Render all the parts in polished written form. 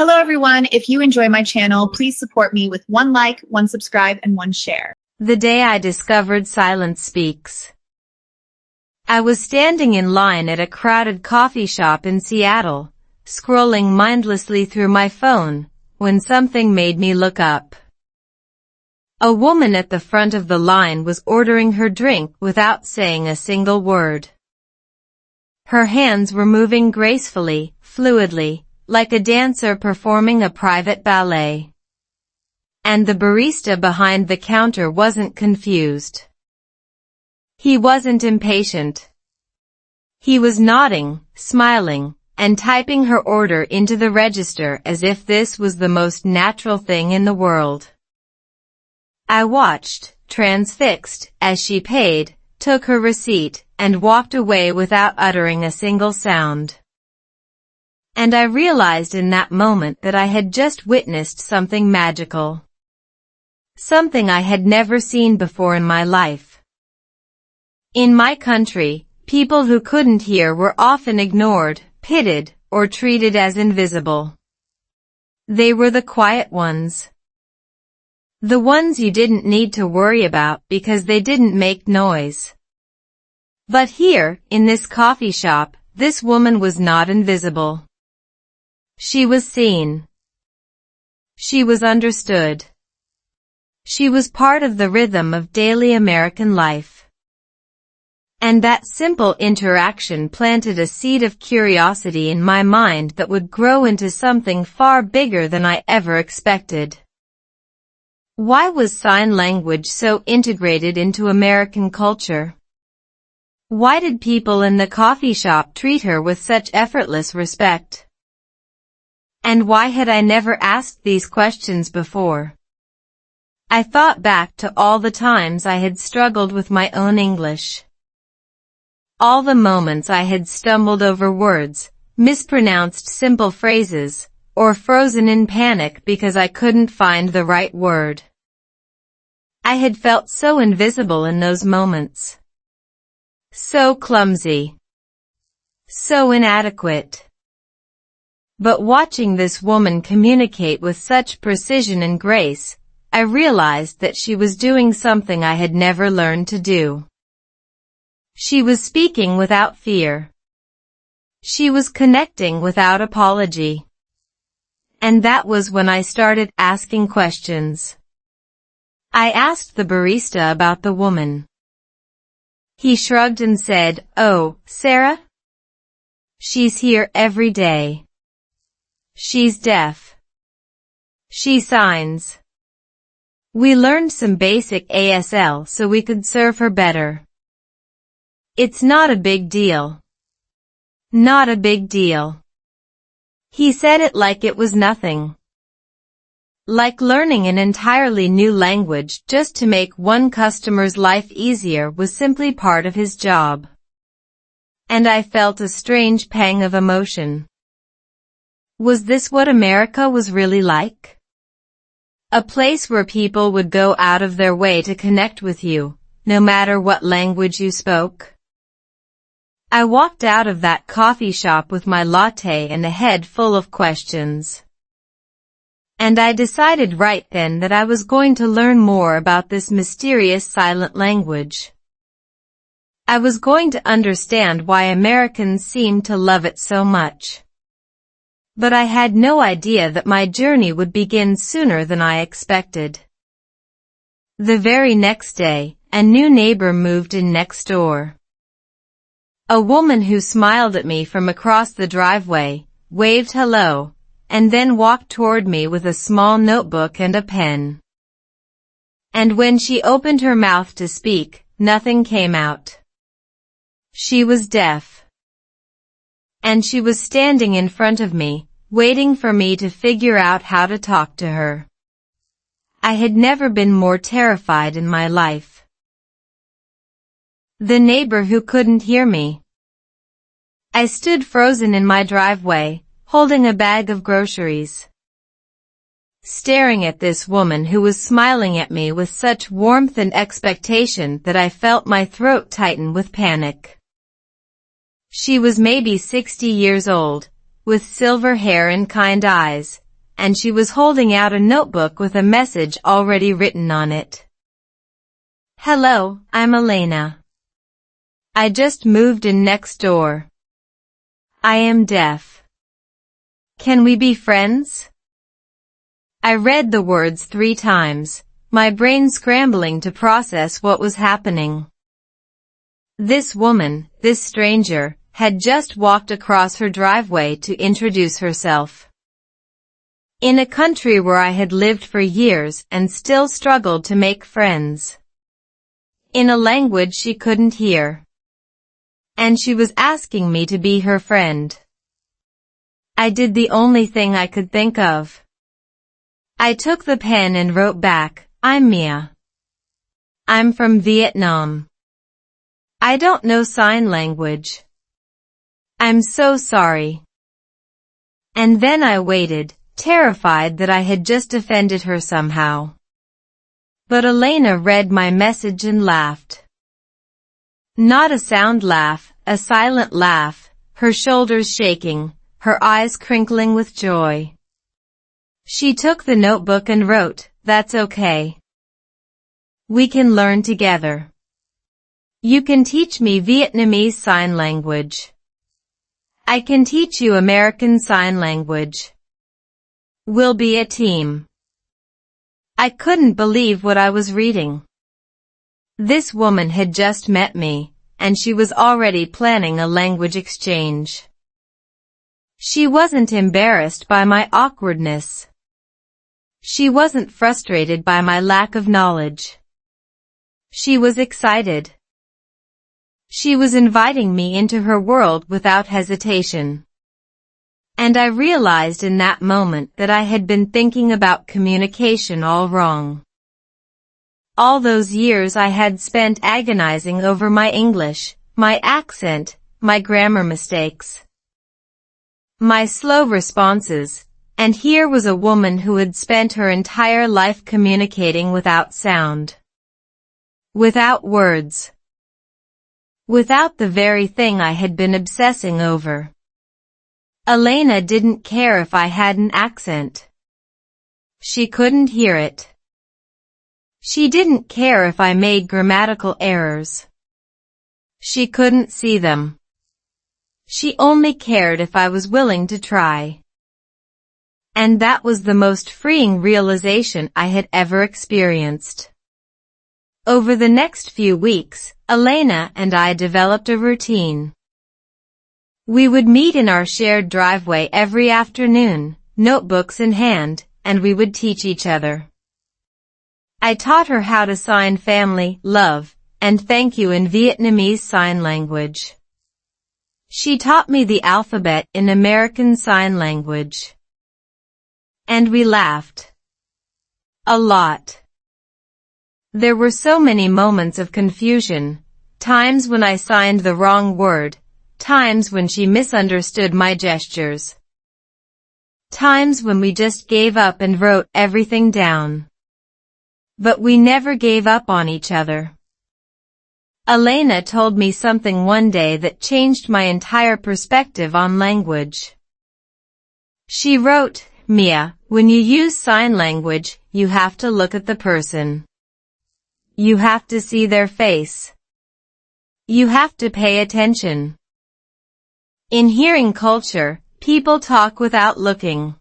Hello everyone, if you enjoy my channel, please support me with one like, one subscribe, and one share. The day I discovered silence speaks. I was standing in line at a crowded coffee shop in Seattle, scrolling mindlessly through my phone, when something made me look up. A woman at the front of the line was ordering her drink without saying a single word. Her hands were moving gracefully, fluidly, like a dancer performing a private ballet. And the barista behind the counter wasn't confused. He wasn't impatient. He was nodding, smiling, and typing her order into the register as if this was the most natural thing in the world. I watched, transfixed, as she paid, took her receipt, and walked away without uttering a single sound. And I realized in that moment that I had just witnessed something magical. Something I had never seen before in my life. In my country, people who couldn't hear were often ignored, pitied, or treated as invisible. They were the quiet ones. The ones you didn't need to worry about because they didn't make noise. But here, in this coffee shop, this woman was not invisible. She was seen. She was understood. She was part of the rhythm of daily American life. And that simple interaction planted a seed of curiosity in my mind that would grow into something far bigger than I ever expected. Why was sign language so integrated into American culture? Why did people in the coffee shop treat her with such effortless respect? And why had I never asked these questions before? I thought back to all the times I had struggled with my own English. All the moments I had stumbled over words, mispronounced simple phrases, or frozen in panic because I couldn't find the right word. I had felt so invisible in those moments. So clumsy. So inadequate. But watching this woman communicate with such precision and grace, I realized that she was doing something I had never learned to do. She was speaking without fear. She was connecting without apology. And that was when I started asking questions. I asked the barista about the woman. He shrugged and said, "Oh, Sarah? She's here every day. She's deaf. She signs. We learned some basic ASL so we could serve her better. It's not a big deal. Not a big deal." He said it like it was nothing. Like learning an entirely new language just to make one customer's life easier was simply part of his job. And I felt a strange pang of emotion. Was this what America was really like? A place where people would go out of their way to connect with you, no matter what language you spoke? I walked out of that coffee shop with my latte and a head full of questions. And I decided right then that I was going to learn more about this mysterious silent language. I was going to understand why Americans seem to love it so much. But I had no idea that my journey would begin sooner than I expected. The very next day, a new neighbor moved in next door. A woman who smiled at me from across the driveway, waved hello, and then walked toward me with a small notebook and a pen. And when she opened her mouth to speak, nothing came out. She was deaf. And she was standing in front of me, waiting for me to figure out how to talk to her. I had never been more terrified in my life. The neighbor who couldn't hear me. I stood frozen in my driveway, holding a bag of groceries, staring at this woman who was smiling at me with such warmth and expectation that I felt my throat tighten with panic. She was maybe 60 years old, with silver hair and kind eyes, and she was holding out a notebook with a message already written on it. "Hello, I'm Elena. I just moved in next door. I am deaf. Can we be friends?" I read the words 3 times, my brain scrambling to process what was happening. This woman, this stranger, had just walked across her driveway to introduce herself. In a country where I had lived for years and still struggled to make friends. In a language she couldn't hear. And she was asking me to be her friend. I did the only thing I could think of. I took the pen and wrote back, "I'm Mia. I'm from Vietnam. I don't know sign language. I'm so sorry." And then I waited, terrified that I had just offended her somehow. But Elena read my message and laughed. Not a sound laugh, a silent laugh, her shoulders shaking, her eyes crinkling with joy. She took the notebook and wrote, "That's okay. We can learn together. You can teach me Vietnamese Sign Language. I can teach you American Sign Language. We'll be a team." I couldn't believe what I was reading. This woman had just met me, and she was already planning a language exchange. She wasn't embarrassed by my awkwardness. She wasn't frustrated by my lack of knowledge. She was excited. She was inviting me into her world without hesitation. And I realized in that moment that I had been thinking about communication all wrong. All those years I had spent agonizing over my English, my accent, my grammar mistakes, my slow responses, and here was a woman who had spent her entire life communicating without sound, without words, without the very thing I had been obsessing over. Elena didn't care if I had an accent. She couldn't hear it. She didn't care if I made grammatical errors. She couldn't see them. She only cared if I was willing to try. And that was the most freeing realization I had ever experienced. Over the next few weeks, Elena and I developed a routine. We would meet in our shared driveway every afternoon, notebooks in hand, and we would teach each other. I taught her how to sign family, love, and thank you in Vietnamese Sign Language. She taught me the alphabet in American Sign Language. And we laughed. A lot. There were so many moments of confusion, times when I signed the wrong word, times when she misunderstood my gestures, times when we just gave up and wrote everything down. But we never gave up on each other. Elena told me something one day that changed my entire perspective on language. She wrote, "Mia, when you use sign language, you have to look at the person. You have to see their face. You have to pay attention. In hearing culture, people talk without looking.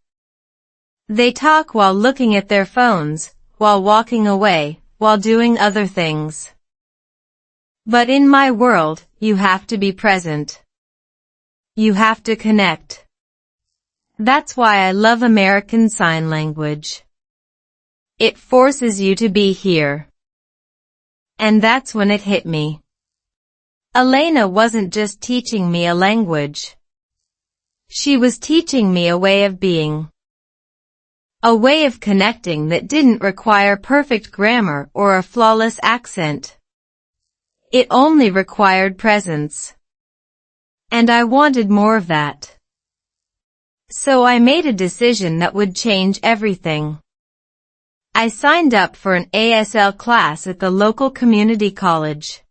They talk while looking at their phones, while walking away, while doing other things. But in my world, you have to be present. You have to connect. That's why I love American Sign Language. It forces you to be here." And that's when it hit me. Elena wasn't just teaching me a language. She was teaching me a way of being. A way of connecting that didn't require perfect grammar or a flawless accent. It only required presence. And I wanted more of that. So I made a decision that would change everything. I signed up for an ASL class at the local community college.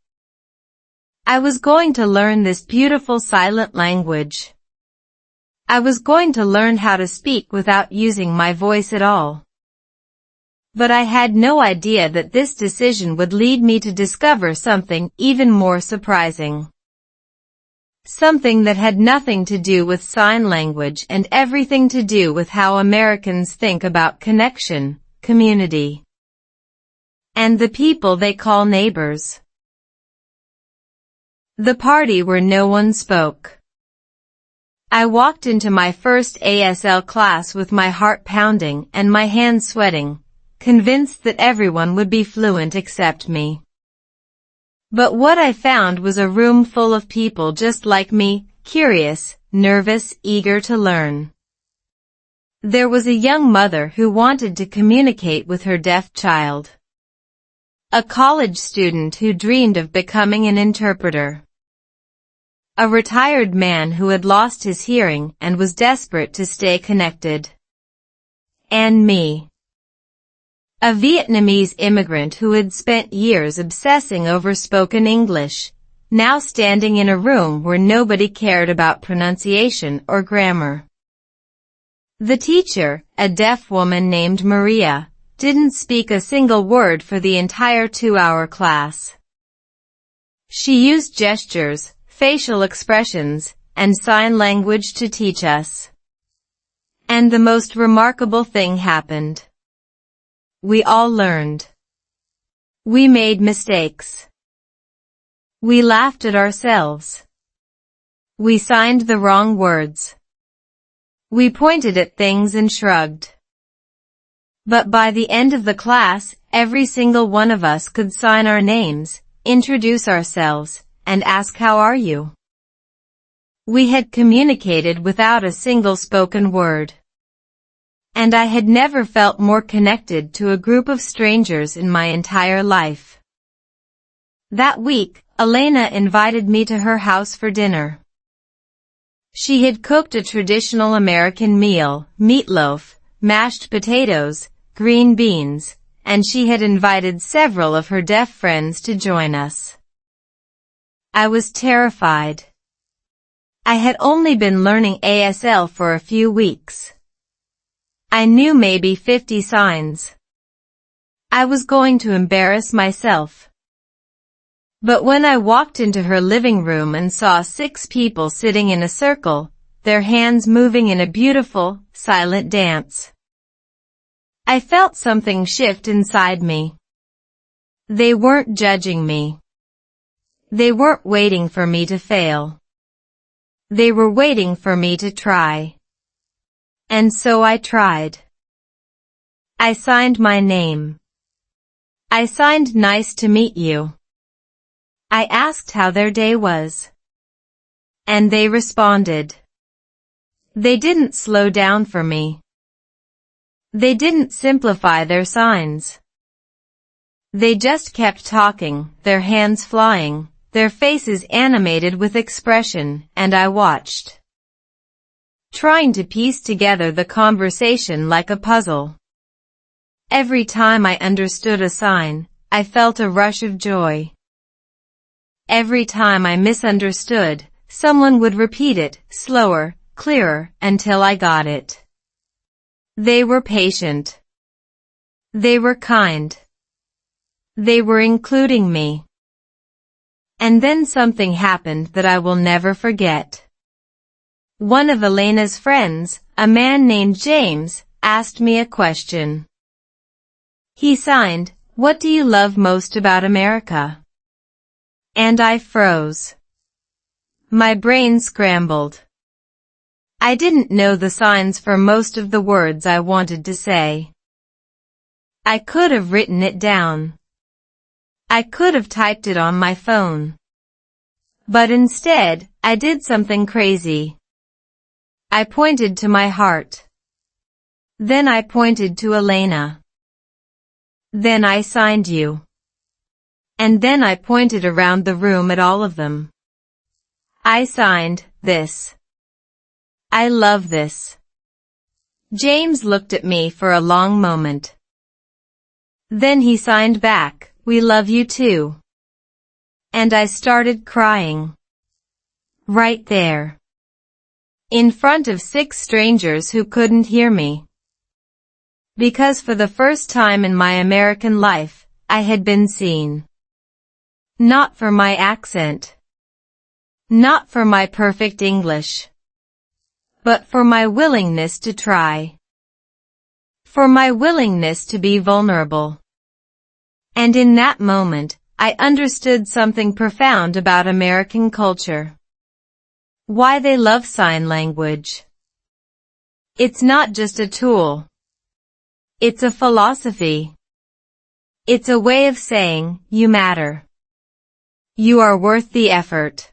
I was going to learn this beautiful silent language. I was going to learn how to speak without using my voice at all. But I had no idea that this decision would lead me to discover something even more surprising. Something that had nothing to do with sign language and everything to do with how Americans think about connection, community, and the people they call neighbors. The party where no one spoke. I walked into my first ASL class with my heart pounding and my hands sweating, convinced that everyone would be fluent except me. But what I found was a room full of people just like me, curious, nervous, eager to learn. There was a young mother who wanted to communicate with her deaf child. A college student who dreamed of becoming an interpreter. A retired man who had lost his hearing and was desperate to stay connected. And me. A Vietnamese immigrant who had spent years obsessing over spoken English, now standing in a room where nobody cared about pronunciation or grammar. The teacher, a deaf woman named Maria, didn't speak a single word for the entire 2-hour class. She used gestures, facial expressions, and sign language to teach us. And the most remarkable thing happened. We all learned. We made mistakes. We laughed at ourselves. We signed the wrong words. We pointed at things and shrugged. But by the end of the class, every single one of us could sign our names, introduce ourselves, and ask how are you? We had communicated without a single spoken word. And I had never felt more connected to a group of strangers in my entire life. That week, Elena invited me to her house for dinner. She had cooked a traditional American meal, meatloaf, mashed potatoes, green beans, and she had invited several of her deaf friends to join us. I was terrified. I had only been learning ASL for a few weeks. I knew maybe 50 signs. I was going to embarrass myself. But when I walked into her living room and saw 6 people sitting in a circle, their hands moving in a beautiful, silent dance, I felt something shift inside me. They weren't judging me. They weren't waiting for me to fail. They were waiting for me to try. And so I tried. I signed my name. I signed nice to meet you. I asked how their day was. And they responded. They didn't slow down for me. They didn't simplify their signs. They just kept talking, their hands flying, their faces animated with expression, and I watched, trying to piece together the conversation like a puzzle. Every time I understood a sign, I felt a rush of joy. Every time I misunderstood, someone would repeat it, slower, clearer, until I got it. They were patient. They were kind. They were including me. And then something happened that I will never forget. One of Elena's friends, a man named James, asked me a question. He signed, "What do you love most about America?" And I froze. My brain scrambled. I didn't know the signs for most of the words I wanted to say. I could have written it down. I could have typed it on my phone. But instead, I did something crazy. I pointed to my heart. Then I pointed to Elena. Then I signed you. And then I pointed around the room at all of them. I signed this. I love this. James looked at me for a long moment. Then he signed back, "We love you too." And I started crying. Right there. in front of 6 strangers who couldn't hear me. Because for the first time in my American life, I had been seen. Not for my accent. Not for my perfect English. But for my willingness to try. For my willingness to be vulnerable. And in that moment, I understood something profound about American culture. Why they love sign language. It's not just a tool. It's a philosophy. It's a way of saying, you matter. You are worth the effort.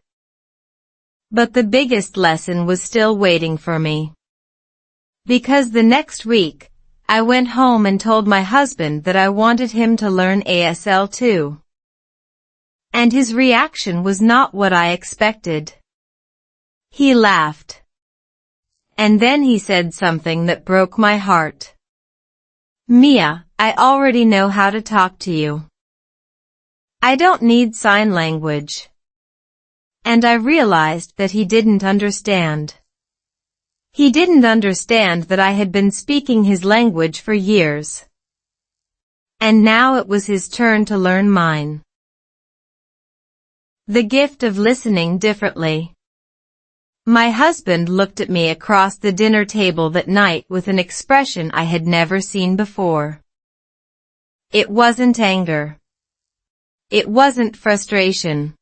But the biggest lesson was still waiting for me. Because the next week, I went home and told my husband that I wanted him to learn ASL too. And his reaction was not what I expected. He laughed. And then he said something that broke my heart. Mia, I already know how to talk to you. I don't need sign language. And I realized that he didn't understand. He didn't understand that I had been speaking his language for years. And now it was his turn to learn mine. The gift of listening differently. My husband looked at me across the dinner table that night with an expression I had never seen before. It wasn't anger. It wasn't frustration.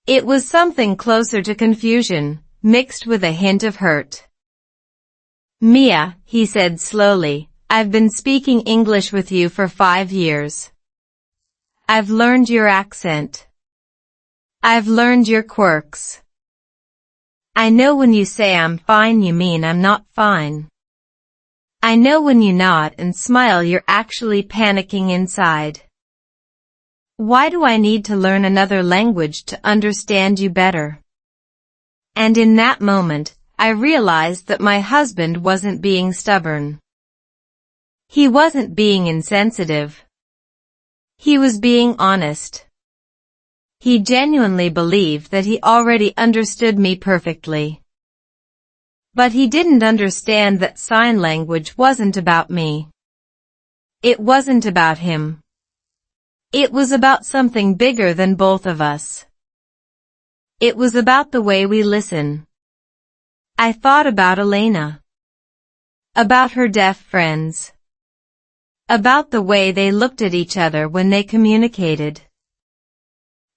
It was something closer to confusion, mixed with a hint of hurt. Mia, he said slowly, I've been speaking English with you for 5 years. I've learned your accent. I've learned your quirks. I know when you say I'm fine you mean I'm not fine. I know when you nod and smile you're actually panicking inside. Why do I need to learn another language to understand you better? And in that moment, I realized that my husband wasn't being stubborn. He wasn't being insensitive. He was being honest. He genuinely believed that he already understood me perfectly. But he didn't understand that sign language wasn't about me. It wasn't about him. It was about something bigger than both of us. It was about the way we listen. I thought about Elena. About her deaf friends. About the way they looked at each other when they communicated.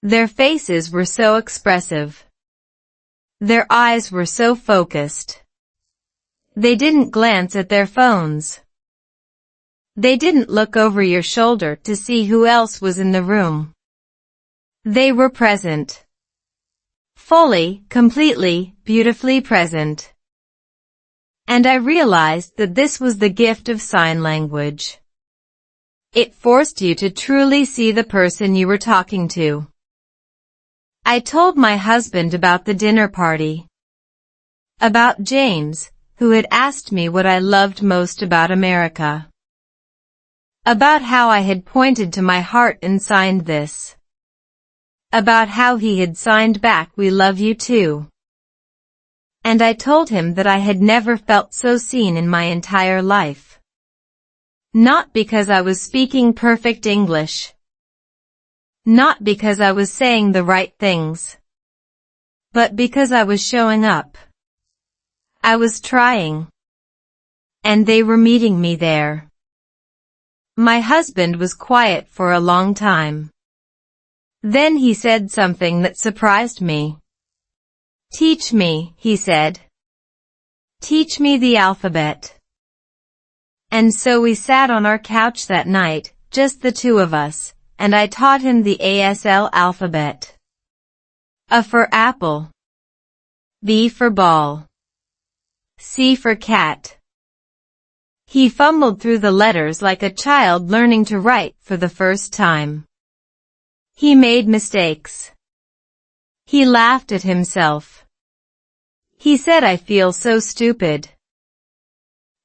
Their faces were so expressive. Their eyes were so focused. They didn't glance at their phones. They didn't look over your shoulder to see who else was in the room. They were present. Fully, completely, beautifully present. And I realized that this was the gift of sign language. It forced you to truly see the person you were talking to. I told my husband about the dinner party. About James, who had asked me what I loved most about America. About how I had pointed to my heart and signed this. About how he had signed back "We love you too." And I told him that I had never felt so seen in my entire life. Not because I was speaking perfect English. Not because I was saying the right things. But because I was showing up. I was trying. And they were meeting me there. My husband was quiet for a long time. Then he said something that surprised me. "Teach me," he said. "Teach me the alphabet." And so we sat on our couch that night, just the two of us, and I taught him the ASL alphabet. A for apple. B for ball. C for cat. He fumbled through the letters like a child learning to write for the first time. He made mistakes. He laughed at himself. He said, "I feel so stupid."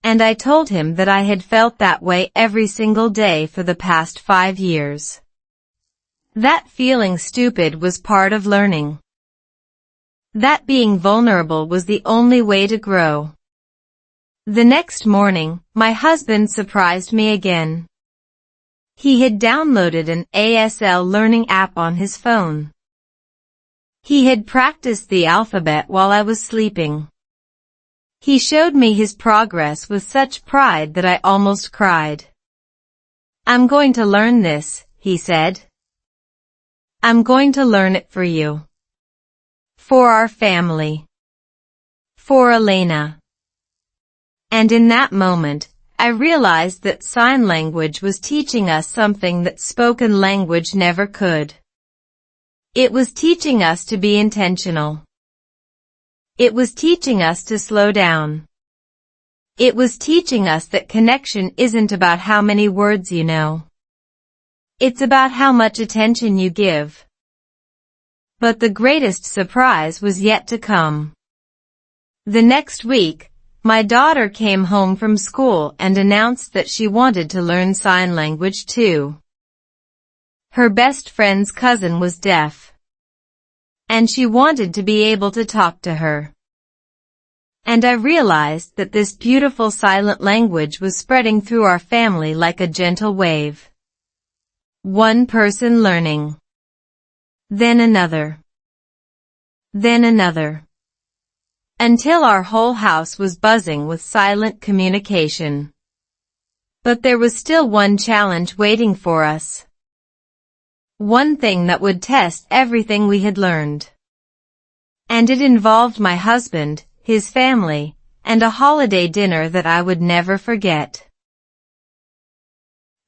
And I told him that I had felt that way every single day for the past 5 years. That feeling stupid was part of learning. That being vulnerable was the only way to grow. The next morning, my husband surprised me again. He had downloaded an ASL learning app on his phone. He had practiced the alphabet while I was sleeping. He showed me his progress with such pride that I almost cried. "I'm going to learn this," he said. "I'm going to learn it for you. For our family. For Elena." And in that moment, I realized that sign language was teaching us something that spoken language never could. It was teaching us to be intentional. It was teaching us to slow down. It was teaching us that connection isn't about how many words you know. It's about how much attention you give. But the greatest surprise was yet to come. The next week, my daughter came home from school and announced that she wanted to learn sign language too. Her best friend's cousin was deaf, and she wanted to be able to talk to her. And I realized that this beautiful silent language was spreading through our family like a gentle wave. One person learning. Then another. Then another. Until our whole house was buzzing with silent communication. But there was still one challenge waiting for us. One thing that would test everything we had learned. And it involved my husband, his family, and a holiday dinner that I would never forget.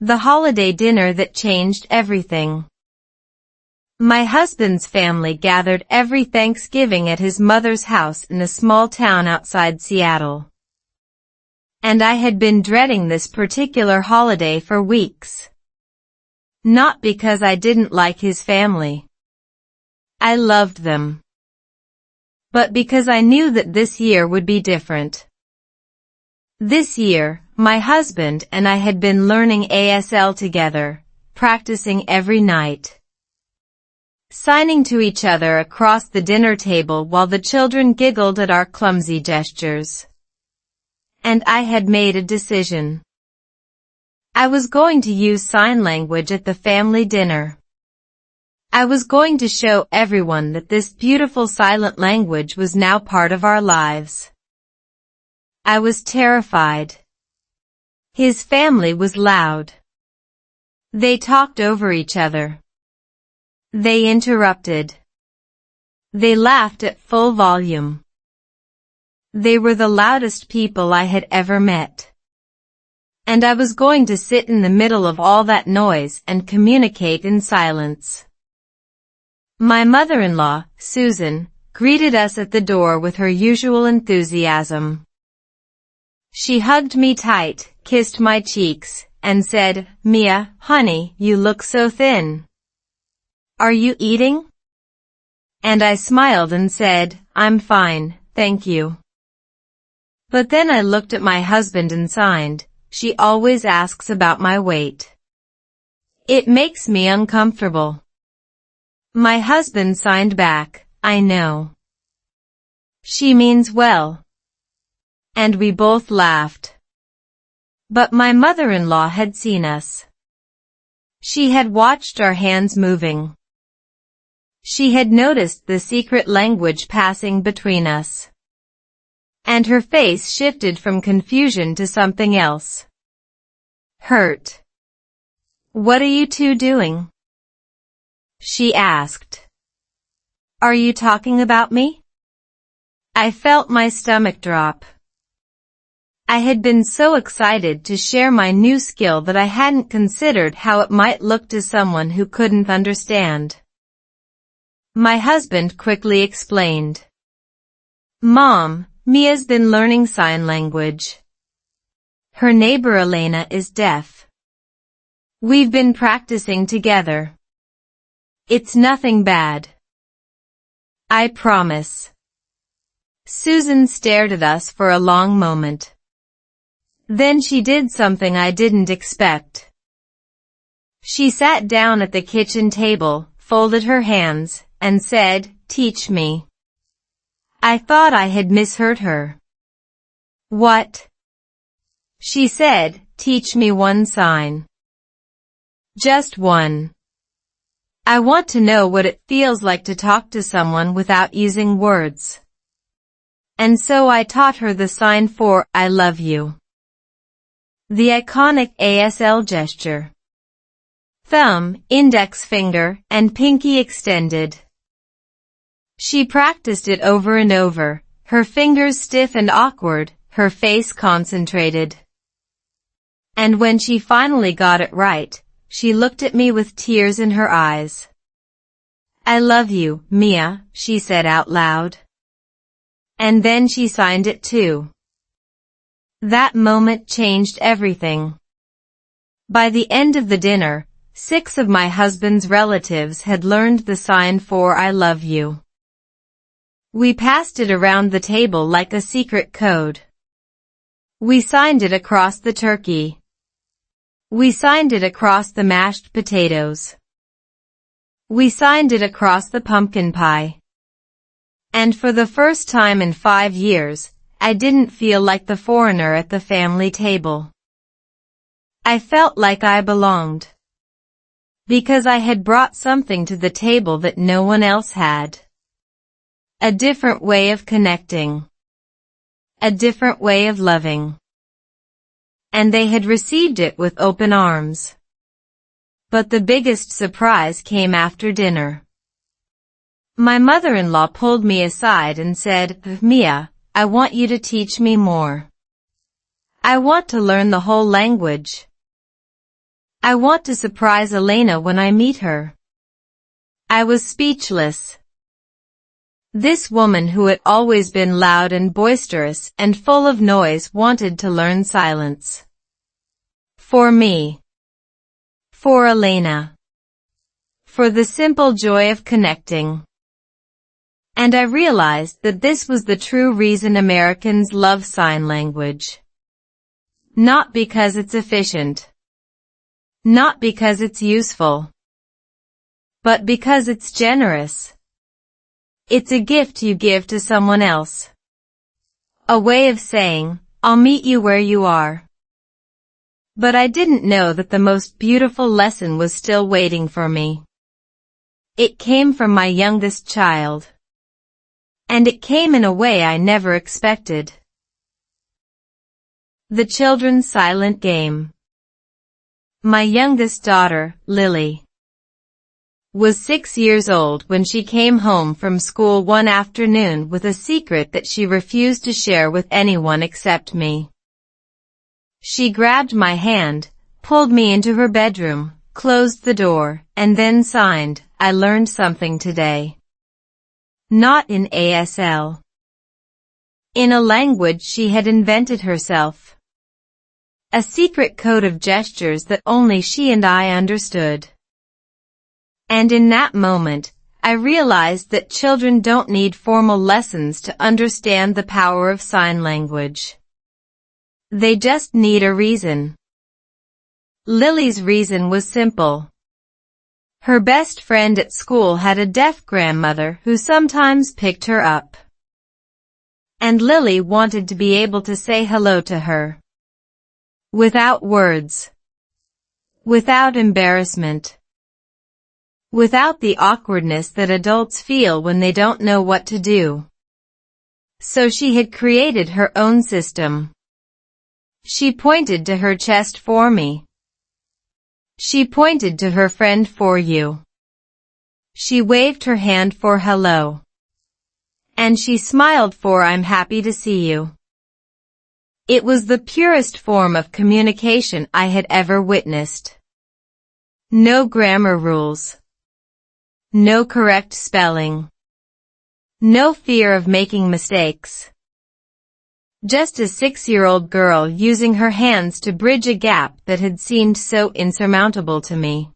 The holiday dinner that changed everything. My husband's family gathered every Thanksgiving at his mother's house in a small town outside Seattle. And I had been dreading this particular holiday for weeks. Not because I didn't like his family. I loved them. But because I knew that this year would be different. This year, my husband and I had been learning ASL together, practicing every night. Signing to each other across the dinner table while the children giggled at our clumsy gestures. And I had made a decision. I was going to use sign language at the family dinner. I was going to show everyone that this beautiful silent language was now part of our lives. I was terrified. His family was loud. They talked over each other. They interrupted. They laughed at full volume. They were the loudest people I had ever met. And I was going to sit in the middle of all that noise and communicate in silence. My mother-in-law, Susan, greeted us at the door with her usual enthusiasm. She hugged me tight, kissed my cheeks, and said, "Mia, honey, you look so thin. Are you eating?" And I smiled and said, "I'm fine, thank you." But then I looked at my husband and signed, "She always asks about my weight. It makes me uncomfortable." My husband signed back, "I know. She means well." And we both laughed. But my mother-in-law had seen us. She had watched our hands moving. She had noticed the secret language passing between us. And her face shifted from confusion to something else. Hurt. "What are you two doing?" she asked. "Are you talking about me?" I felt my stomach drop. I had been so excited to share my new skill that I hadn't considered how it might look to someone who couldn't understand. My husband quickly explained. "Mom, Mia's been learning sign language. Her neighbor Elena is deaf. We've been practicing together. It's nothing bad. I promise." Susan stared at us for a long moment. Then she did something I didn't expect. She sat down at the kitchen table, folded her hands, and said, "Teach me." I thought I had misheard her. What? She said, teach me one sign. Just one. I want to know what it feels like to talk to someone without using words. And so I taught her the sign for I love you. The iconic ASL gesture. Thumb, index finger, and pinky extended. She practiced it over and over, her fingers stiff and awkward, her face concentrated. And when she finally got it right, she looked at me with tears in her eyes. I love you, Mia, she said out loud. And then she signed it too. That moment changed everything. By the end of the dinner, 6 of my husband's relatives had learned the sign for I love you. We passed it around the table like a secret code. We signed it across the turkey. We signed it across the mashed potatoes. We signed it across the pumpkin pie. And for the first time in 5 years, I didn't feel like the foreigner at the family table. I felt like I belonged. Because I had brought something to the table that no one else had. A different way of connecting. A different way of loving. And they had received it with open arms. But the biggest surprise came after dinner. My mother-in-law pulled me aside and said, Mia, I want you to teach me more. I want to learn the whole language. I want to surprise Elena when I meet her. I was speechless. This woman who had always been loud and boisterous and full of noise wanted to learn silence. For me. For Elena. For the simple joy of connecting. And I realized that this was the true reason Americans love sign language. Not because it's efficient. Not because it's useful. But because it's generous. It's a gift you give to someone else. A way of saying, I'll meet you where you are. But I didn't know that the most beautiful lesson was still waiting for me. It came from my youngest child. And it came in a way I never expected. The children's silent game. My youngest daughter, Lily, was 6 years old when she came home from school one afternoon with a secret that she refused to share with anyone except me. She grabbed my hand, pulled me into her bedroom, closed the door, and then signed, I learned something today. Not in ASL. In a language she had invented herself. A secret code of gestures that only she and I understood. And in that moment, I realized that children don't need formal lessons to understand the power of sign language. They just need a reason. Lily's reason was simple. Her best friend at school had a deaf grandmother who sometimes picked her up. And Lily wanted to be able to say hello to her. Without words. Without embarrassment. Without the awkwardness that adults feel when they don't know what to do. So she had created her own system. She pointed to her chest for me. She pointed to her friend for you. She waved her hand for hello. And she smiled for I'm happy to see you. It was the purest form of communication I had ever witnessed. No grammar rules. No correct spelling. No fear of making mistakes. Just a 6-year-old girl using her hands to bridge a gap that had seemed so insurmountable to me.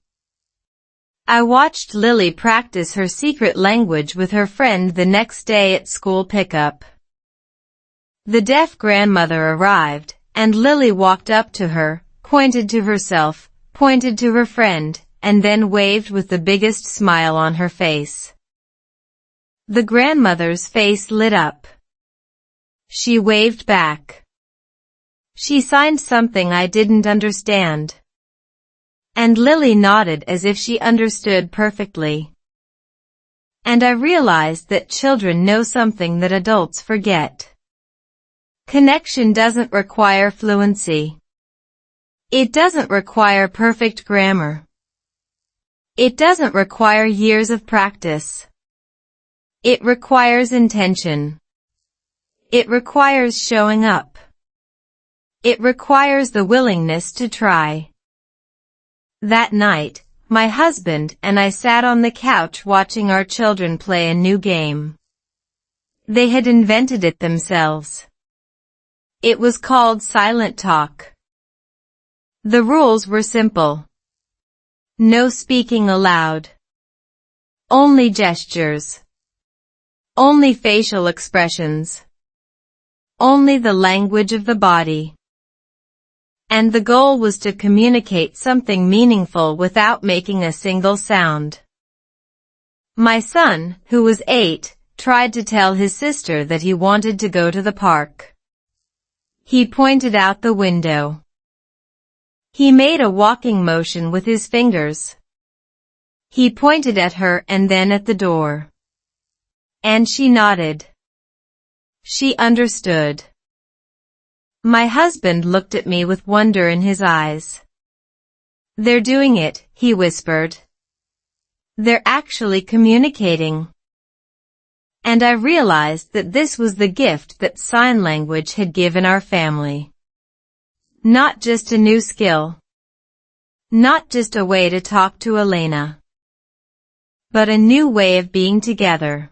I watched Lily practice her secret language with her friend the next day at school pickup. The deaf grandmother arrived, and Lily walked up to her, pointed to herself, pointed to her friend, and then waved with the biggest smile on her face. The grandmother's face lit up. She waved back. She signed something I didn't understand. And Lily nodded as if she understood perfectly. And I realized that children know something that adults forget. Connection doesn't require fluency. It doesn't require perfect grammar. It doesn't require years of practice. It requires intention. It requires showing up. It requires the willingness to try. That night, my husband and I sat on the couch watching our children play a new game. They had invented it themselves. It was called Silent Talk. The rules were simple. No speaking aloud. Only gestures. Only facial expressions. Only the language of the body. And the goal was to communicate something meaningful without making a single sound. My son, who was 8, tried to tell his sister that he wanted to go to the park. He pointed out the window. He made a walking motion with his fingers. He pointed at her and then at the door. And she nodded. She understood. My husband looked at me with wonder in his eyes. "They're doing it," he whispered. "They're actually communicating." And I realized that this was the gift that sign language had given our family. Not just a new skill. Not just a way to talk to Elena. But a new way of being together.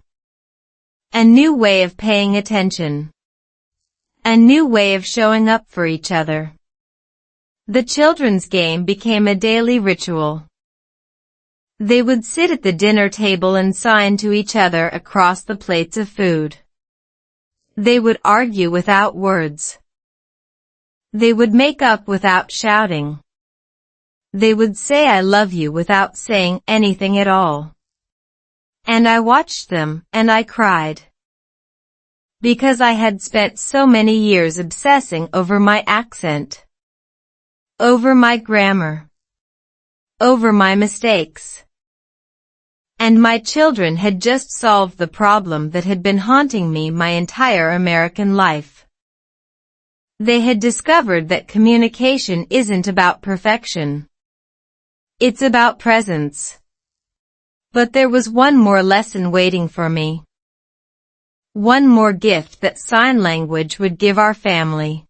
A new way of paying attention. A new way of showing up for each other. The children's game became a daily ritual. They would sit at the dinner table and sign to each other across the plates of food. They would argue without words. They would make up without shouting. They would say "I love you" without saying anything at all. And I watched them, and I cried. Because I had spent so many years obsessing over my accent. Over my grammar. Over my mistakes. And my children had just solved the problem that had been haunting me my entire American life. They had discovered that communication isn't about perfection. It's about presence. But there was one more lesson waiting for me. One more gift that sign language would give our family.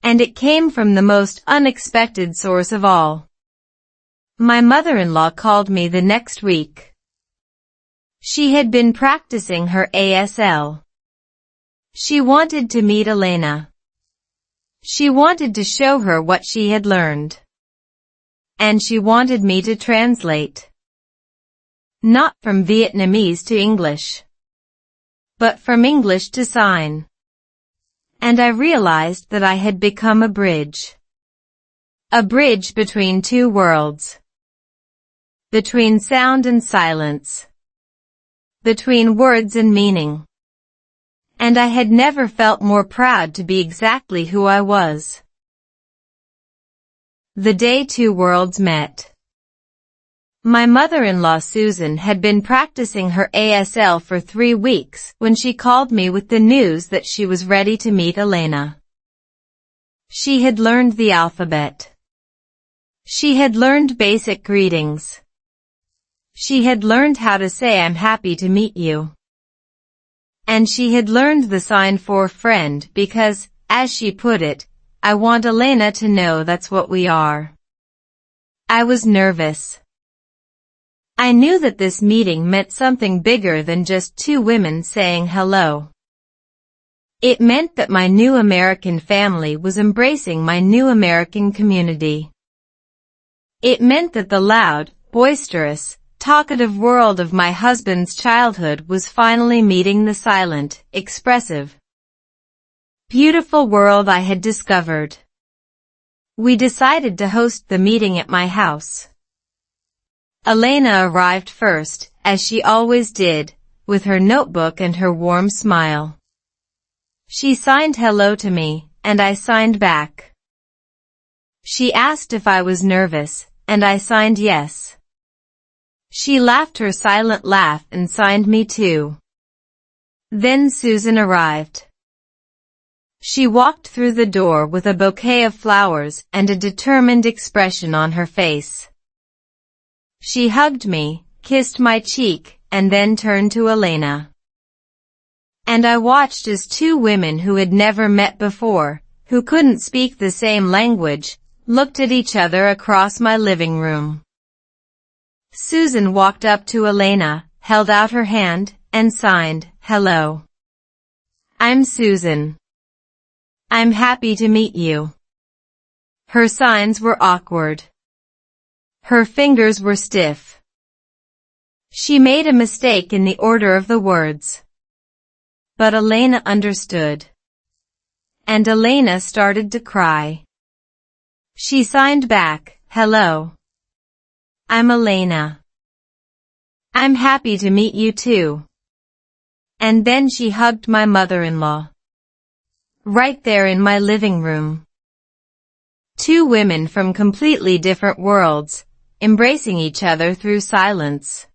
And it came from the most unexpected source of all. My mother-in-law called me the next week. She had been practicing her ASL. She wanted to meet Elena. She wanted to show her what she had learned. And she wanted me to translate. Not from Vietnamese to English. But from English to sign. And I realized that I had become a bridge. A bridge between two worlds. Between sound and silence. Between words and meaning. And I had never felt more proud to be exactly who I was. The day two worlds met. My mother-in-law Susan had been practicing her ASL for 3 weeks when she called me with the news that she was ready to meet Elena. She had learned the alphabet. She had learned basic greetings. She had learned how to say "I'm happy to meet you." And she had learned the sign for friend because, as she put it, "I want Elena to know that's what we are." I was nervous. I knew that this meeting meant something bigger than just two women saying hello. It meant that my new American family was embracing my new American community. It meant that the loud, boisterous, talkative world of my husband's childhood was finally meeting the silent, expressive, beautiful world I had discovered. We decided to host the meeting at my house. Elena arrived first, as she always did, with her notebook and her warm smile. She signed hello to me, and I signed back. She asked if I was nervous, and I signed yes. She laughed her silent laugh and signed me too. Then Susan arrived. She walked through the door with a bouquet of flowers and a determined expression on her face. She hugged me, kissed my cheek, and then turned to Elena. And I watched as two women who had never met before, who couldn't speak the same language, looked at each other across my living room. Susan walked up to Elena, held out her hand, and signed, "Hello. I'm Susan. I'm happy to meet you." Her signs were awkward. Her fingers were stiff. She made a mistake in the order of the words. But Elena understood. And Elena started to cry. She signed back, "Hello. I'm Elena. I'm happy to meet you too." And then she hugged my mother-in-law. Right there in my living room. Two women from completely different worlds, embracing each other through silence.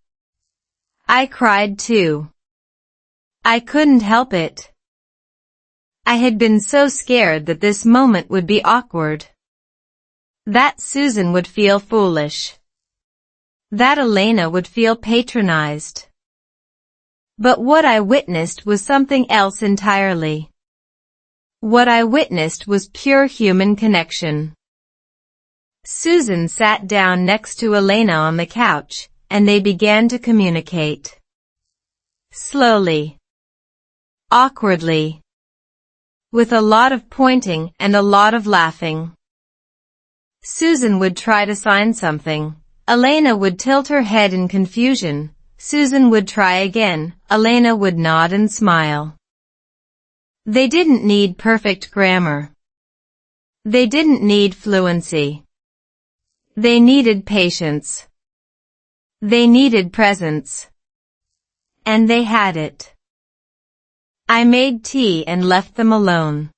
I cried too. I couldn't help it. I had been so scared that this moment would be awkward. That Susan would feel foolish. That Elena would feel patronized. But what I witnessed was something else entirely. What I witnessed was pure human connection. Susan sat down next to Elena on the couch, and they began to communicate. Slowly. Awkwardly. With a lot of pointing and a lot of laughing. Susan would try to sign something. Elena would tilt her head in confusion. Susan would try again. Elena would nod and smile. They didn't need perfect grammar. They didn't need fluency. They needed patience. They needed presence. And they had it. I made tea and left them alone.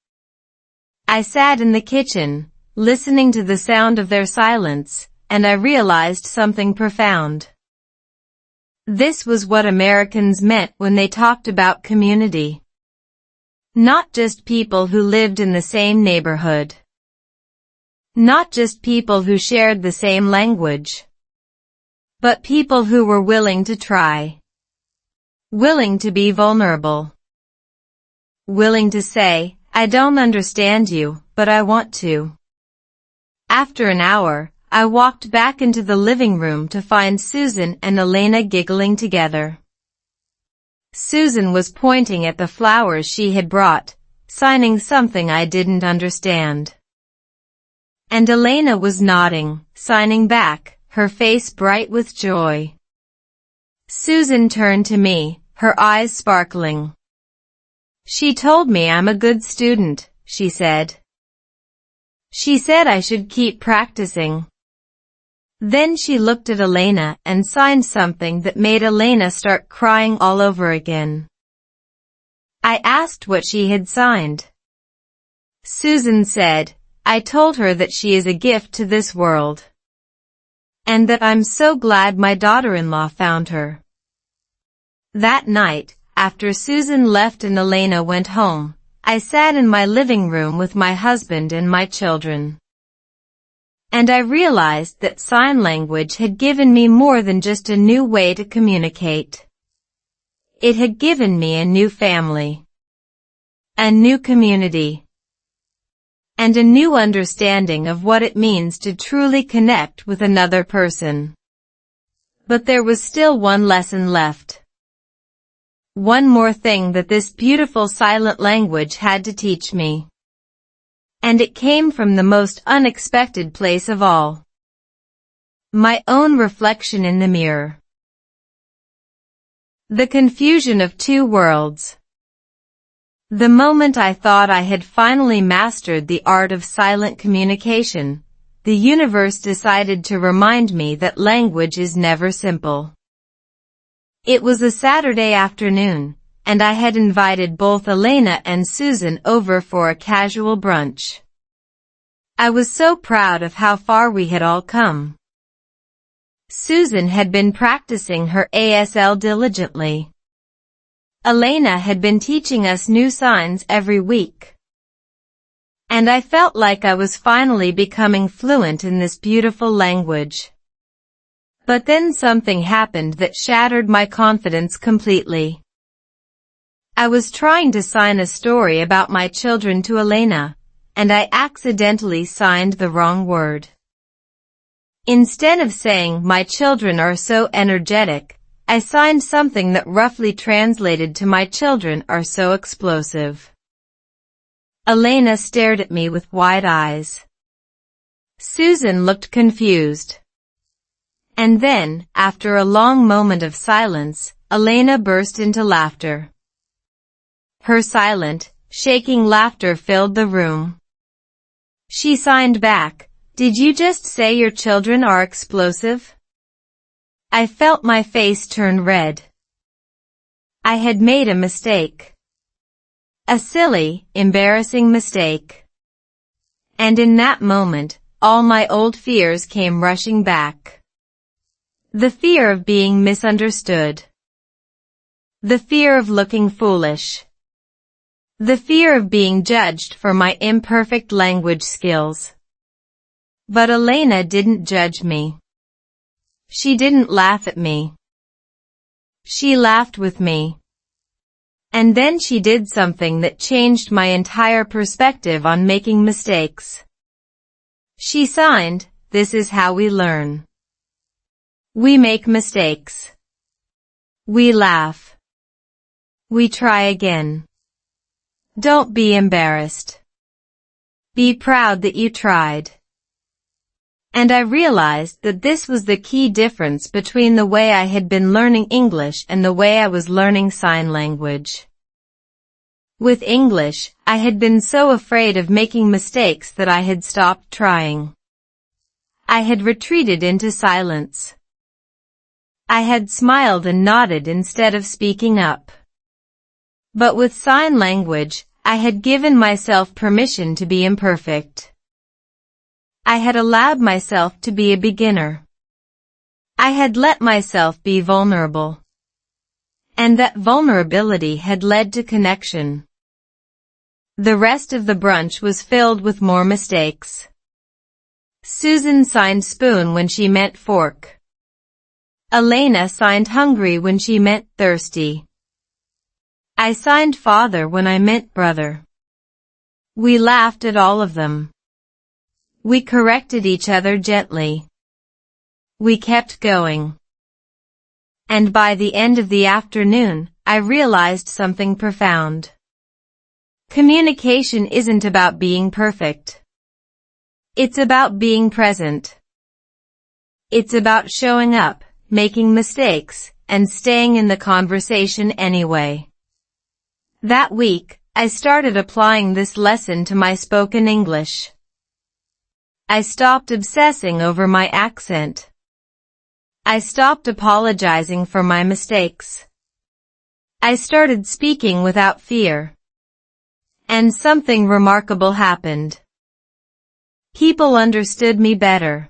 I sat in the kitchen, listening to the sound of their silence, and I realized something profound. This was what Americans meant when they talked about community. Not just people who lived in the same neighborhood. Not just people who shared the same language. But people who were willing to try. Willing to be vulnerable. Willing to say, "I don't understand you, but I want to." After an hour, I walked back into the living room to find Susan and Elena giggling together. Susan was pointing at the flowers she had brought, signing something I didn't understand. And Elena was nodding, signing back, her face bright with joy. Susan turned to me, her eyes sparkling. "She told me I'm a good student," she said. "She said I should keep practicing." Then she looked at Elena and signed something that made Elena start crying all over again. I asked what she had signed. Susan said, "I told her that she is a gift to this world. And that I'm so glad my daughter-in-law found her." That night, after Susan left and Elena went home, I sat in my living room with my husband and my children. And I realized that sign language had given me more than just a new way to communicate. It had given me a new family. A new community. And a new understanding of what it means to truly connect with another person. But there was still one lesson left. One more thing that this beautiful silent language had to teach me. And it came from the most unexpected place of all. My own reflection in the mirror. The confusion of two worlds. The moment I thought I had finally mastered the art of silent communication, the universe decided to remind me that language is never simple. It was a Saturday afternoon, and I had invited both Elena and Susan over for a casual brunch. I was so proud of how far we had all come. Susan had been practicing her ASL diligently. Elena had been teaching us new signs every week. And I felt like I was finally becoming fluent in this beautiful language. But then something happened that shattered my confidence completely. I was trying to sign a story about my children to Elena, and I accidentally signed the wrong word. Instead of saying, "My children are so energetic," I signed something that roughly translated to "My children are so explosive." Elena stared at me with wide eyes. Susan looked confused. And then, after a long moment of silence, Elena burst into laughter. Her silent, shaking laughter filled the room. She signed back, "Did you just say your children are explosive?" I felt my face turn red. I had made a mistake. A silly, embarrassing mistake. And in that moment, all my old fears came rushing back. The fear of being misunderstood. The fear of looking foolish. The fear of being judged for my imperfect language skills. But Elena didn't judge me. She didn't laugh at me. She laughed with me. And then she did something that changed my entire perspective on making mistakes. She signed, "This is how we learn. We make mistakes. We laugh. We try again. Don't be embarrassed. Be proud that you tried." And I realized that this was the key difference between the way I had been learning English and the way I was learning sign language. With English, I had been so afraid of making mistakes that I had stopped trying. I had retreated into silence. I had smiled and nodded instead of speaking up. But with sign language, I had given myself permission to be imperfect. I had allowed myself to be a beginner. I had let myself be vulnerable. And that vulnerability had led to connection. The rest of the brunch was filled with more mistakes. Susan signed spoon when she meant fork. Elena signed hungry when she meant thirsty. I signed father when I meant brother. We laughed at all of them. We corrected each other gently. We kept going. And by the end of the afternoon, I realized something profound. Communication isn't about being perfect. It's about being present. It's about showing up, making mistakes, and staying in the conversation anyway. That week, I started applying this lesson to my spoken English. I stopped obsessing over my accent. I stopped apologizing for my mistakes. I started speaking without fear. And something remarkable happened. People understood me better.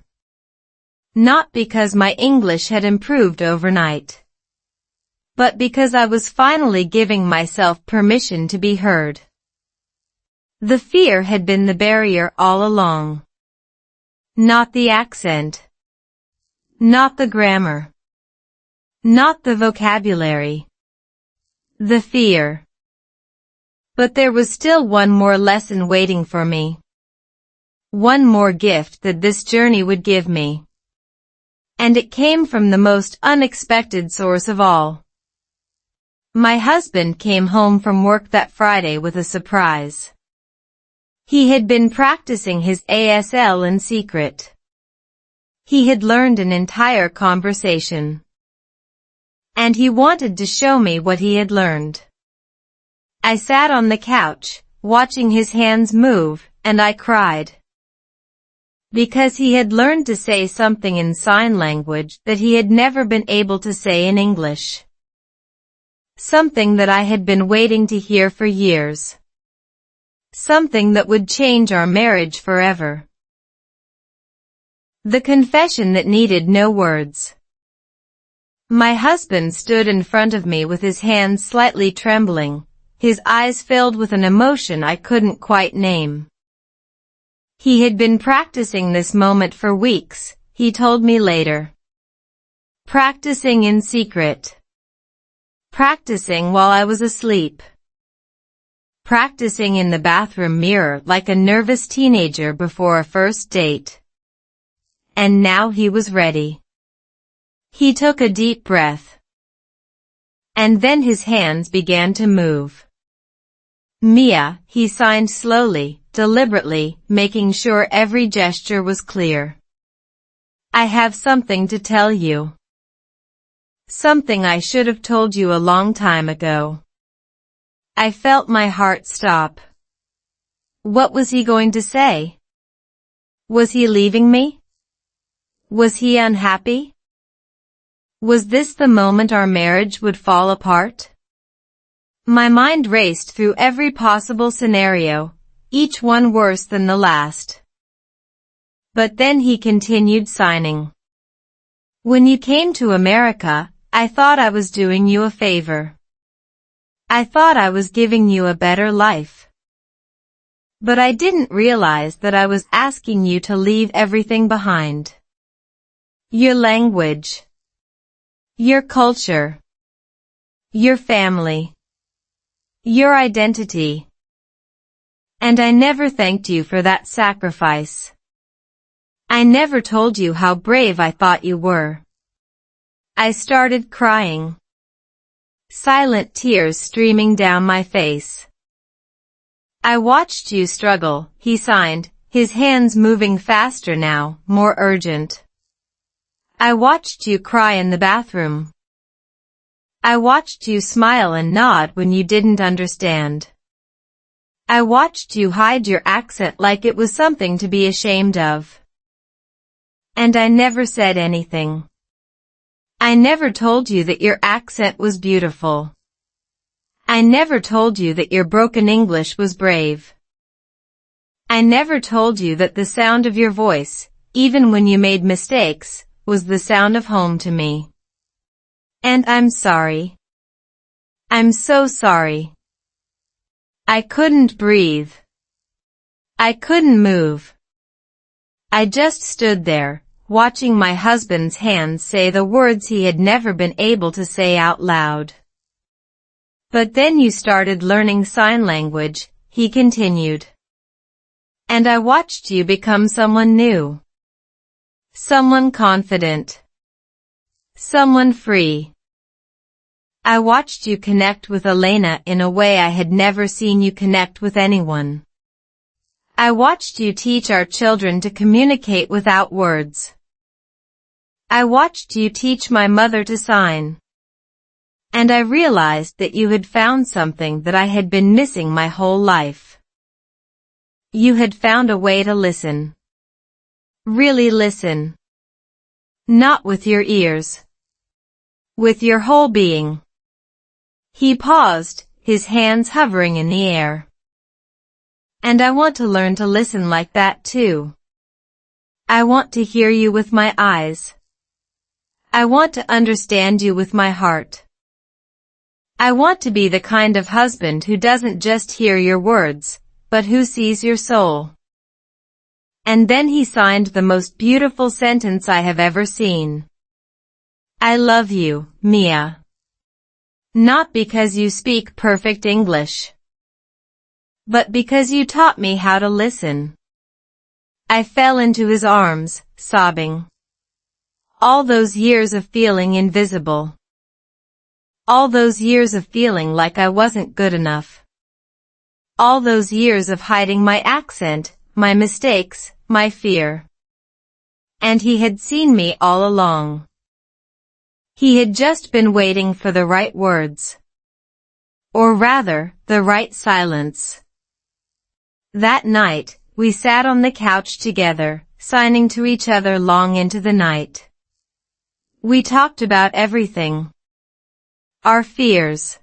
Not because my English had improved overnight, but because I was finally giving myself permission to be heard. The fear had been the barrier all along. Not the accent. Not the grammar. Not the vocabulary. The fear. But there was still one more lesson waiting for me. One more gift that this journey would give me. And it came from the most unexpected source of all. My husband came home from work that Friday with a surprise. He had been practicing his ASL in secret. He had learned an entire conversation. And he wanted to show me what he had learned. I sat on the couch, watching his hands move, and I cried. Because he had learned to say something in sign language that he had never been able to say in English. Something that I had been waiting to hear for years. Something that would change our marriage forever. The confession that needed no words. My husband stood in front of me with his hands slightly trembling, his eyes filled with an emotion I couldn't quite name. He had been practicing this moment for weeks, he told me later. Practicing in secret. Practicing while I was asleep. Practicing in the bathroom mirror like a nervous teenager before a first date. And now he was ready. He took a deep breath. And then his hands began to move. Mia, he signed slowly, deliberately, making sure every gesture was clear. I have something to tell you. Something I should have told you a long time ago. I felt my heart stop. What was he going to say? Was he leaving me? Was he unhappy? Was this the moment our marriage would fall apart? My mind raced through every possible scenario, each one worse than the last. But then he continued signing. When you came to America, I thought I was doing you a favor. I thought I was giving you a better life. But I didn't realize that I was asking you to leave everything behind. Your language. Your culture. Your family. Your identity. And I never thanked you for that sacrifice. I never told you how brave I thought you were. I started crying. Silent tears streaming down my face. I watched you struggle, he signed, his hands moving faster now, more urgent. I watched you cry in the bathroom. I watched you smile and nod when you didn't understand. I watched you hide your accent like it was something to be ashamed of. And I never said anything. I never told you that your accent was beautiful. I never told you that your broken English was brave. I never told you that the sound of your voice, even when you made mistakes, was the sound of home to me. And I'm sorry. I'm so sorry. I couldn't breathe. I couldn't move. I just stood there, watching my husband's hands say the words he had never been able to say out loud. But then you started learning sign language, he continued. And I watched you become someone new. Someone confident. Someone free. I watched you connect with Elena in a way I had never seen you connect with anyone. I watched you teach our children to communicate without words. I watched you teach my mother to sign. And I realized that you had found something that I had been missing my whole life. You had found a way to listen. Really listen. Not with your ears. With your whole being. He paused, his hands hovering in the air. And I want to learn to listen like that too. I want to hear you with my eyes. I want to understand you with my heart. I want to be the kind of husband who doesn't just hear your words, but who sees your soul. And then he signed the most beautiful sentence I have ever seen. I love you, Mia. Not because you speak perfect English, but because you taught me how to listen. I fell into his arms, sobbing. All those years of feeling invisible. All those years of feeling like I wasn't good enough. All those years of hiding my accent, my mistakes, my fear. And he had seen me all along. He had just been waiting for the right words. Or rather, the right silence. That night, we sat on the couch together, signing to each other long into the night. We talked about everything. Our fears.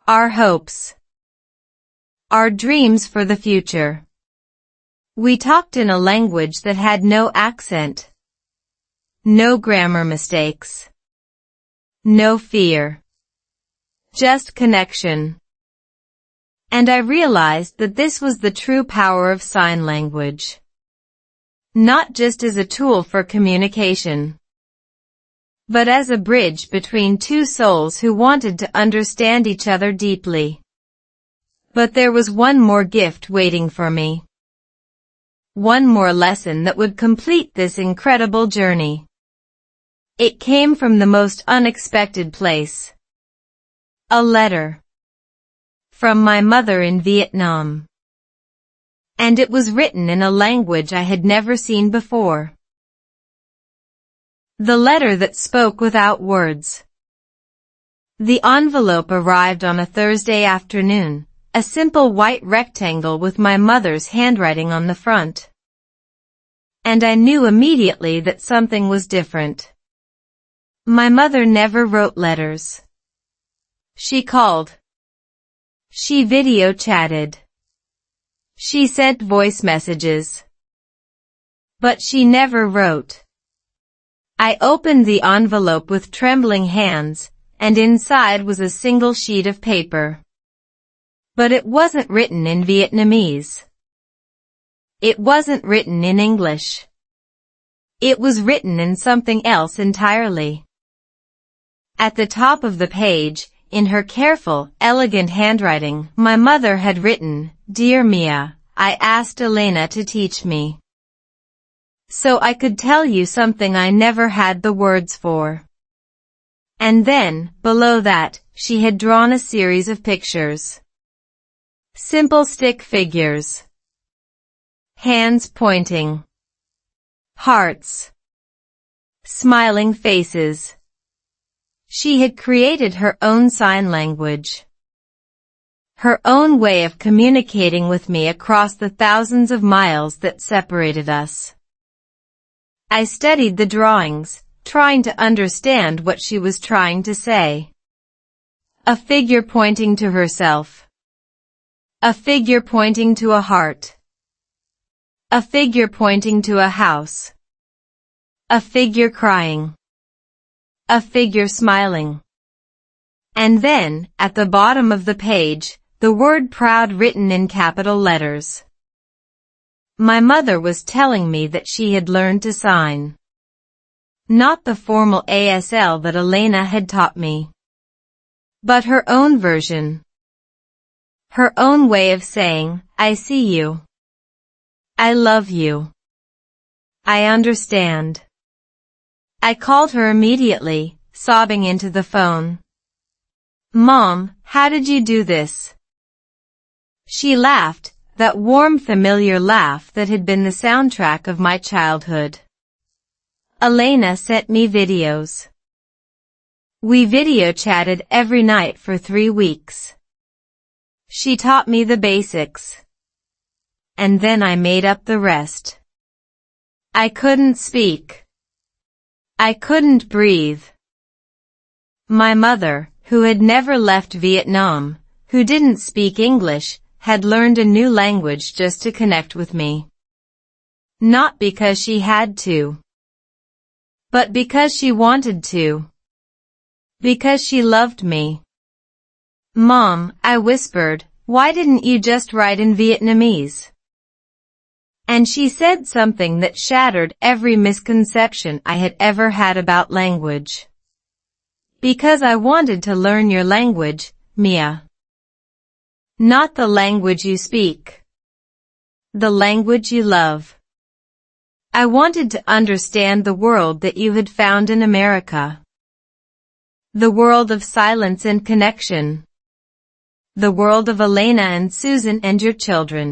our hopes, our dreams for the future. We talked in a language that had no accent, no grammar mistakes, no fear, just connection. And I realized that this was the true power of sign language. Not just as a tool for communication, but as a bridge between two souls who wanted to understand each other deeply. But there was one more gift waiting for me. One more lesson that would complete this incredible journey. It came from the most unexpected place. A letter. From my mother in Vietnam. And it was written in a language I had never seen before. The letter that spoke without words. The envelope arrived on a Thursday afternoon, a simple white rectangle with my mother's handwriting on the front. And I knew immediately that something was different. My mother never wrote letters. She called. She video chatted. She sent voice messages. But she never wrote. I opened the envelope with trembling hands, and inside was a single sheet of paper. But it wasn't written in Vietnamese. It wasn't written in English. It was written in something else entirely. At the top of the page, in her careful, elegant handwriting, my mother had written, "Dear Mia, I asked Elena to teach me, so I could tell you something I never had the words for." And then, below that, she had drawn a series of pictures. Simple stick figures. Hands pointing. Hearts. Smiling faces. She had created her own sign language. Her own way of communicating with me across the thousands of miles that separated us. I studied the drawings, trying to understand what she was trying to say. A figure pointing to herself. A figure pointing to a heart. A figure pointing to a house. A figure crying. A figure smiling. And then, at the bottom of the page, the word proud written in capital letters. My mother was telling me that she had learned to sign. Not the formal ASL that Elena had taught me, but her own version. Her own way of saying, "I see you. I love you. I understand." I called her immediately, sobbing into the phone. "Mom, how did you do this?" She laughed, that warm familiar laugh that had been the soundtrack of my childhood. Elena sent me videos. We video chatted every night for 3 weeks. She taught me the basics. And then I made up the rest. I couldn't speak. I couldn't breathe. My mother, who had never left Vietnam, who didn't speak English, had learned a new language just to connect with me. Not because she had to, but because she wanted to. Because she loved me. "Mom," I whispered, "why didn't you just write in Vietnamese?" And she said something that shattered every misconception I had ever had about language. "Because I wanted to learn your language, Mia. Not the language you speak. The language you love. I wanted to understand the world that you had found in America. The world of silence and connection. The world of Elena and Susan and your children.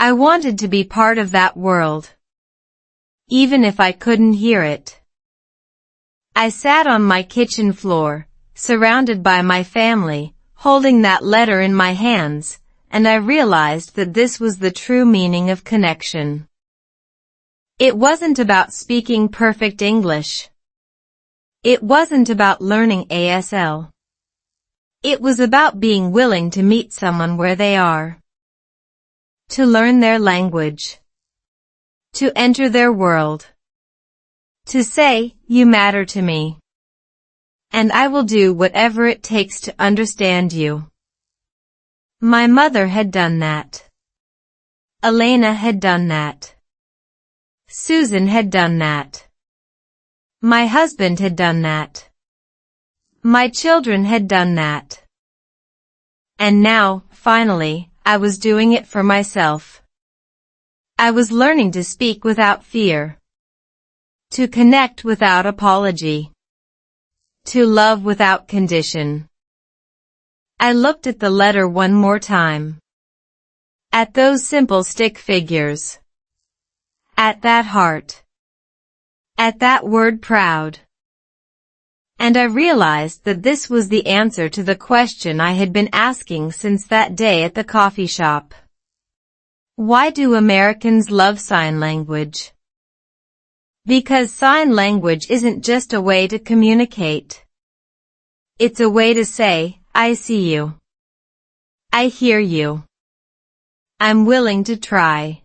I wanted to be part of that world, even if I couldn't hear it." I sat on my kitchen floor, surrounded by my family, holding that letter in my hands, and I realized that this was the true meaning of connection. It wasn't about speaking perfect English. It wasn't about learning ASL. It was about being willing to meet someone where they are. To learn their language. To enter their world. To say, you matter to me. And I will do whatever it takes to understand you. My mother had done that. Elena had done that. Susan had done that. My husband had done that. My children had done that. And now, finally, I was doing it for myself. I was learning to speak without fear. To connect without apology. To love without condition. I looked at the letter one more time. At those simple stick figures. At that heart. At that word proud. And I realized that this was the answer to the question I had been asking since that day at the coffee shop. Why do Americans love sign language? Because sign language isn't just a way to communicate. It's a way to say, I see you. I hear you. I'm willing to try.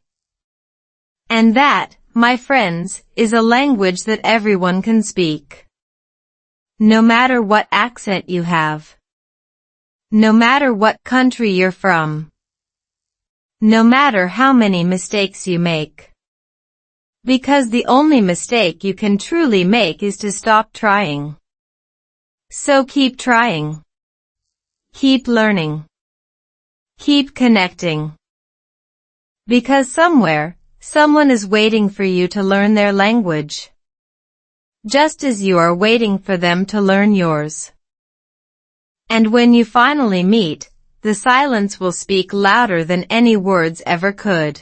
And that, my friends, is a language that everyone can speak. No matter what accent you have. No matter what country you're from. No matter how many mistakes you make. Because the only mistake you can truly make is to stop trying. So keep trying. Keep learning. Keep connecting. Because somewhere, someone is waiting for you to learn their language. Just as you are waiting for them to learn yours. And when you finally meet, the silence will speak louder than any words ever could.